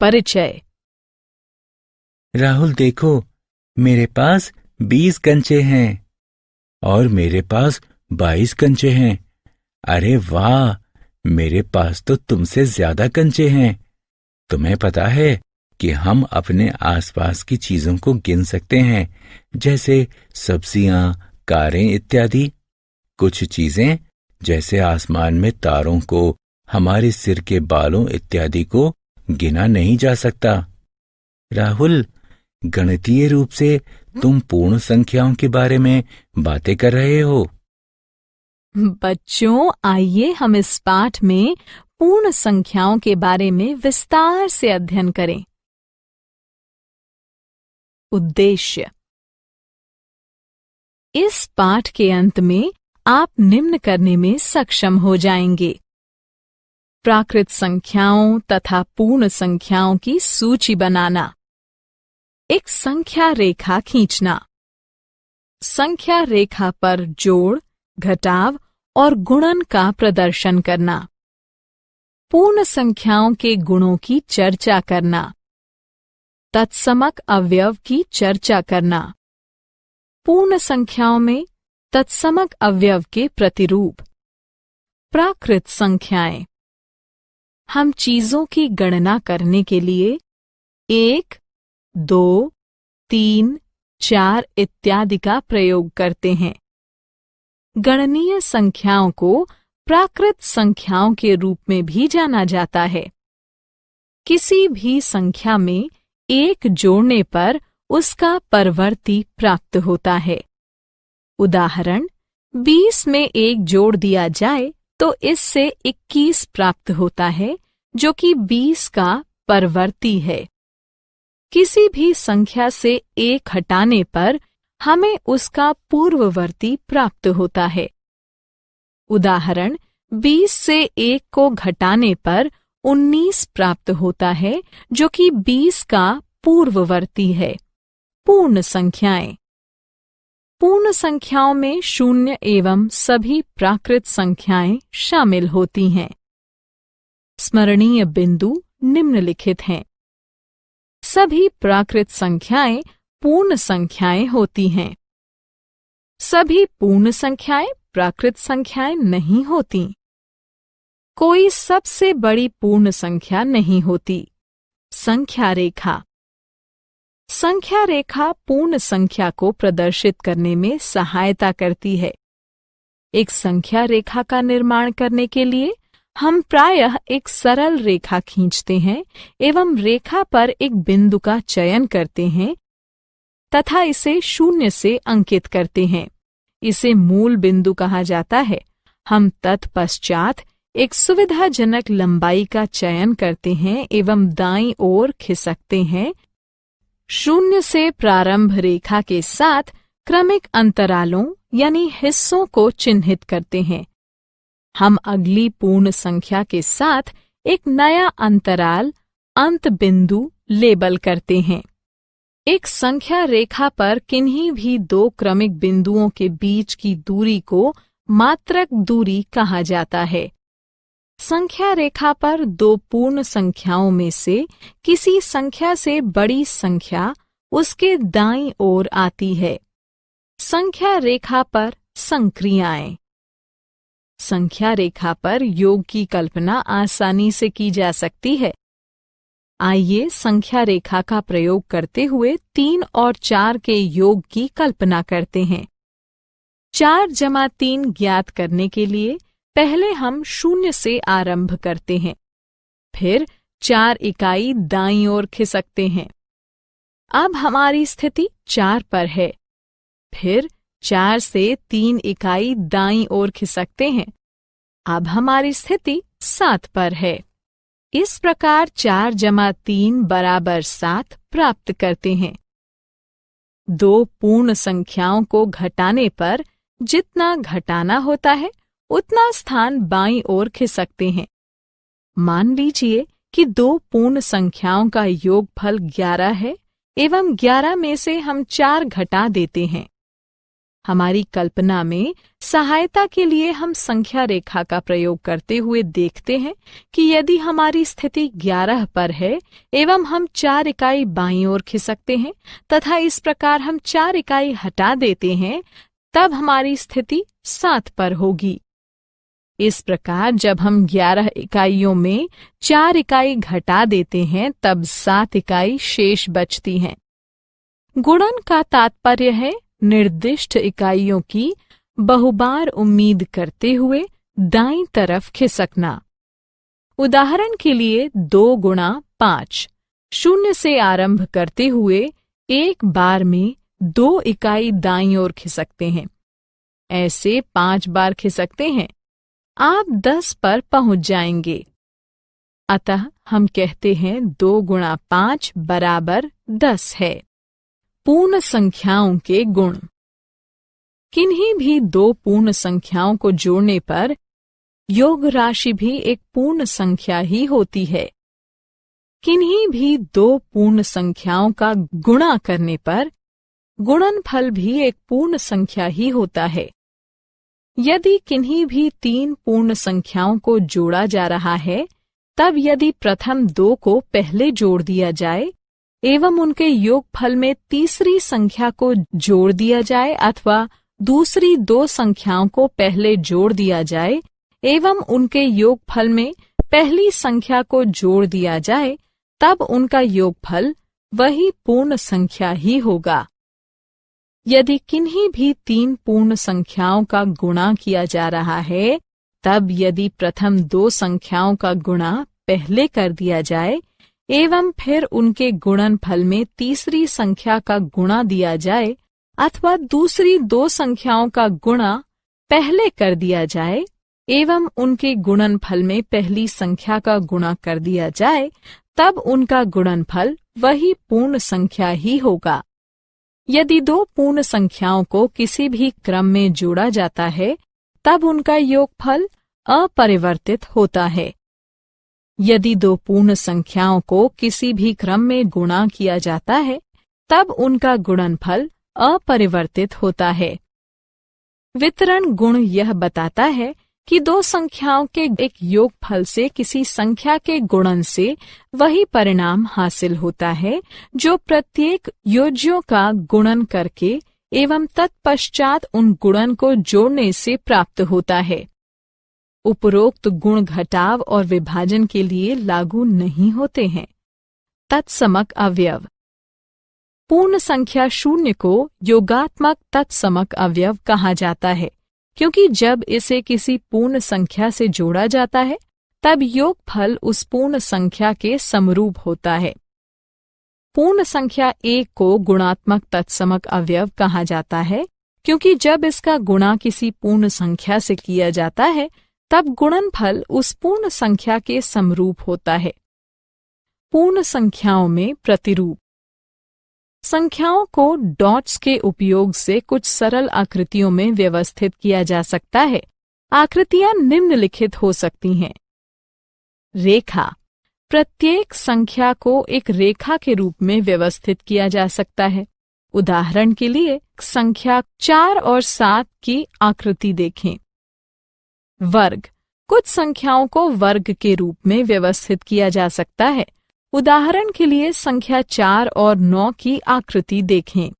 परिचय। राहुल देखो, मेरे पास 20 कंचे हैं और मेरे पास 22 कंचे हैं। अरे वाह, मेरे पास तो तुमसे ज्यादा कंचे हैं। तुम्हें पता है कि हम अपने आसपास की चीजों को गिन सकते हैं, जैसे सब्जियां, कारें इत्यादि। कुछ चीजें जैसे आसमान में तारों को, हमारे सिर के बालों इत्यादि को गिना नहीं जा सकता। राहुल, गणितीय रूप से तुम पूर्ण संख्याओं के बारे में बातें कर रहे हो। बच्चों, आइए हम इस पाठ में पूर्ण संख्याओं के बारे में विस्तार से अध्ययन करें। उद्देश्य। इस पाठ के अंत में आप निम्न करने में सक्षम हो जाएंगे: प्राकृत संख्याओं तथा पूर्ण संख्याओं की सूची बनाना, एक संख्या रेखा खींचना, संख्या रेखा पर जोड़, घटाव और गुणन का प्रदर्शन करना, पूर्ण संख्याओं के गुणों की चर्चा करना, तत्समक अवयव की चर्चा करना, पूर्ण संख्याओं में तत्समक अवयव के प्रतिरूप, प्राकृत संख्याएं। हम चीजों की गणना करने के लिए 1, 2, 3, 4 इत्यादि का प्रयोग करते हैं। गणनीय संख्याओं को प्राकृत संख्याओं के रूप में भी जाना जाता है। किसी भी संख्या में 1 जोड़ने पर उसका परवर्ती प्राप्त होता है। उदाहरण, 20 में 1 जोड़ दिया जाए तो इससे 21 प्राप्त होता है, जो कि 20 का परवर्ती है। किसी भी संख्या से 1 हटाने पर हमें उसका पूर्ववर्ती प्राप्त होता है। उदाहरण, 20 से 1 को घटाने पर 19 प्राप्त होता है, जो कि 20 का पूर्ववर्ती है। पूर्ण संख्याएं। पूर्ण संख्याओं में शून्य एवं सभी प्राकृत संख्याएं शामिल होती हैं। स्मरणीय बिंदु निम्नलिखित हैं। सभी प्राकृत संख्याएं पूर्ण संख्याएं होती हैं। सभी पूर्ण संख्याएं प्राकृत संख्याएं नहीं होती। कोई सबसे बड़ी पूर्ण संख्या नहीं होती। संख्या रेखा। संख्या रेखा पूर्ण संख्या को प्रदर्शित करने में सहायता करती है। एक संख्या रेखा का निर्माण करने के लिए हम प्रायः एक सरल रेखा खींचते हैं एवं रेखा पर एक बिंदु का चयन करते हैं तथा इसे 0 से अंकित करते हैं। इसे मूल बिंदु कहा जाता है। हम तत्पश्चात एक सुविधाजनक लंबाई का चयन करते हैं एवं दाईं ओर खिसकते हैं। 0 से प्रारंभ रेखा के साथ क्रमिक अंतरालों यानी हिस्सों को चिन्हित करते हैं। हम अगली पूर्ण संख्या के साथ एक नया अंतराल, अंत बिंदु लेबल करते हैं। एक संख्या रेखा पर किन्हीं भी 2 क्रमिक बिंदुओं के बीच की दूरी को मात्रक दूरी कहा जाता है। संख्या रेखा पर 2 पूर्ण संख्याओं में से किसी संख्या से बड़ी संख्या उसके दाईं ओर आती है। संख्या रेखा पर संक्रियाएं। संख्या रेखा पर योग की कल्पना आसानी से की जा सकती है। आइए संख्या रेखा का प्रयोग करते हुए 3 और 4 के योग की कल्पना करते हैं। 4 जमा 3 ज्ञात करने के लिए पहले हम 0 से आरंभ करते हैं, फिर 4 इकाई दाईं ओर खिसकते हैं। अब हमारी स्थिति 4 पर है। फिर 4 से 3 इकाई दाईं ओर खिसकते हैं। अब हमारी स्थिति 7 पर है। इस प्रकार 4 जमा 3 बराबर 7 प्राप्त करते हैं। 2 पूर्ण संख्याओं को घटाने पर जितना घटाना होता है उतना स्थान बाईं ओर खिसकते हैं। मान लीजिए कि 2 पूर्ण संख्याओं का योगफल 11 है एवं 11 में से हम 4 घटा देते हैं। हमारी कल्पना में सहायता के लिए हम संख्या रेखा का प्रयोग करते हुए देखते हैं कि यदि हमारी स्थिति 11 पर है एवं हम 4 इकाई बाईं ओर खिसकते हैं तथा इस प्रकार हम 4 इकाई हटा देते हैं, तब हमारी स्थिति 7 पर होगी। इस प्रकार जब हम 11 इकाइयों में 4 इकाई घटा देते हैं तब 7 इकाई शेष बचती हैं। गुणन का तात्पर्य है निर्दिष्ट इकाइयों की बहुबार उम्मीद करते हुए दाईं तरफ खिसकना। उदाहरण के लिए 2 गुणा 5 0 से आरंभ करते हुए एक बार में 2 इकाई दाईं ओर खिसकते हैं। ऐसे 5 बार खिसकते हैं, आप 10 पर पहुंच जाएंगे। अतः हम कहते हैं 2 गुणा 5 बराबर 10 है। पूर्ण संख्याओं के गुण। किन्हीं भी 2 पूर्ण संख्याओं को जोड़ने पर योग राशि भी एक पूर्ण संख्या ही होती है। किन्हीं भी 2 पूर्ण संख्याओं का गुणा करने पर गुणनफल भी एक पूर्ण संख्या ही होता है। यदि किन्हीं भी 3 पूर्ण संख्याओं को जोड़ा जा रहा है, तब यदि प्रथम 2 को पहले जोड़ दिया जाए एवं उनके योगफल में तीसरी संख्या को जोड़ दिया जाए अथवा दूसरी 2 संख्याओं को पहले जोड़ दिया जाए एवं उनके योगफल में पहली संख्या को जोड़ दिया जाए, तब उनका योगफल वही पूर्ण संख्या ही होगा। यदि किन्हीं भी 3 पूर्ण संख्याओं का गुणा किया जा रहा है, तब यदि प्रथम 2 संख्याओं का गुणा पहले कर दिया जाए एवं फिर उनके गुणनफल में तीसरी संख्या का गुणा दिया जाए अथवा दूसरी 2 संख्याओं का गुणा पहले कर दिया जाए एवं उनके गुणनफल में पहली संख्या का गुणा कर दिया जाए, तब उनका गुणनफल वही पूर्ण संख्या ही होगा। यदि 2 पूर्ण संख्याओं को किसी भी क्रम में जोड़ा जाता है, तब उनका योगफल अपरिवर्तित होता है। यदि 2 पूर्ण संख्याओं को किसी भी क्रम में गुणा किया जाता है, तब उनका गुणनफल अपरिवर्तित होता है। वितरण गुण यह बताता है कि 2 संख्याओं के एक योगफल से किसी संख्या के गुणन से वही परिणाम हासिल होता है जो प्रत्येक योज्यों का गुणन करके एवं तत्पश्चात उन गुणन को जोड़ने से प्राप्त होता है। उपरोक्त गुण घटाव और विभाजन के लिए लागू नहीं होते हैं। तत्समक अवयव। पूर्ण संख्या 0 को योगात्मक तत्समक अवयव कहा जाता है, क्योंकि जब इसे किसी पूर्ण संख्या से जोड़ा जाता है तब योगफल उस पूर्ण संख्या के समरूप होता है। पूर्ण संख्या 1 को गुणात्मक तत्समक अवयव कहा जाता है, क्योंकि जब इसका गुणा किसी पूर्ण संख्या से किया जाता है तब गुणनफल उस पूर्ण संख्या के समरूप होता है। पूर्ण संख्याओं में प्रतिरूप। संख्याओं को डॉट्स के उपयोग से कुछ सरल आकृतियों में व्यवस्थित किया जा सकता है। आकृतियां निम्नलिखित हो सकती हैं। रेखा। प्रत्येक संख्या को एक रेखा के रूप में व्यवस्थित किया जा सकता है। उदाहरण के लिए संख्या 4 और 7 की आकृति देखें। वर्ग। कुछ संख्याओं को वर्ग के रूप में व्यवस्थित किया जा सकता है। उदाहरण के लिए संख्या 4 और 9 की आकृति देखें।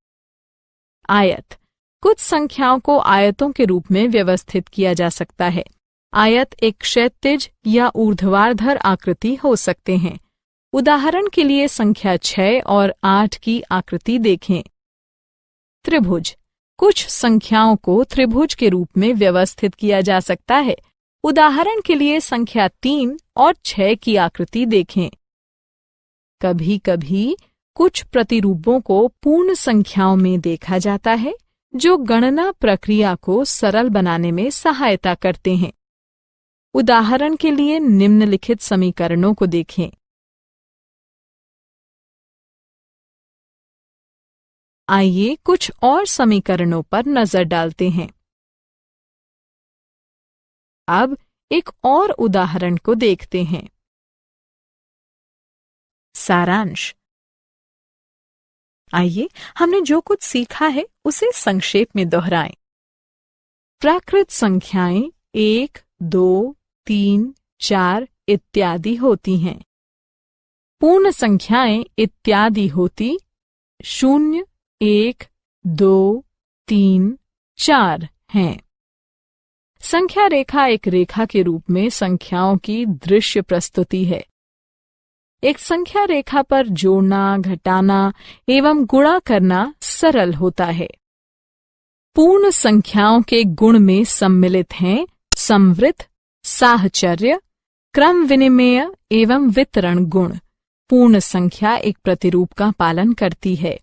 आयत। कुछ संख्याओं को आयतों के रूप में व्यवस्थित किया जा सकता है। आयत एक क्षैतिज या ऊर्ध्वाधर आकृति हो सकते हैं। उदाहरण के लिए संख्या 6 और 8 की आकृति देखें। त्रिभुज। कुछ संख्याओं को त्रिभुज के रूप में व्यवस्थित किया जा सकता है। उदाहरण के लिए संख्या 3 और 6 की आकृति देखें। कभी कभी कुछ प्रतिरूपों को पूर्ण संख्याओं में देखा जाता है, जो गणना प्रक्रिया को सरल बनाने में सहायता करते हैं। उदाहरण के लिए निम्नलिखित समीकरणों को देखें। आइए कुछ और समीकरणों पर नजर डालते हैं। अब एक और उदाहरण को देखते हैं। सारांश। आइए हमने जो कुछ सीखा है उसे संक्षेप में दोहराएं। प्राकृत संख्याएं 1, 2, 3, 4 इत्यादि होती हैं। पूर्ण संख्याएं इत्यादि होती 0, 1, 2, 3, 4 हैं। संख्या रेखा एक रेखा के रूप में संख्याओं की दृश्य प्रस्तुति है। एक संख्या रेखा पर जोड़ना, घटाना एवं गुणा करना सरल होता है। पूर्ण संख्याओं के गुण में सम्मिलित हैं संवृत, साहचर्य, क्रम विनिमेय एवं वितरण गुण। पूर्ण संख्या एक प्रतिरूप का पालन करती है।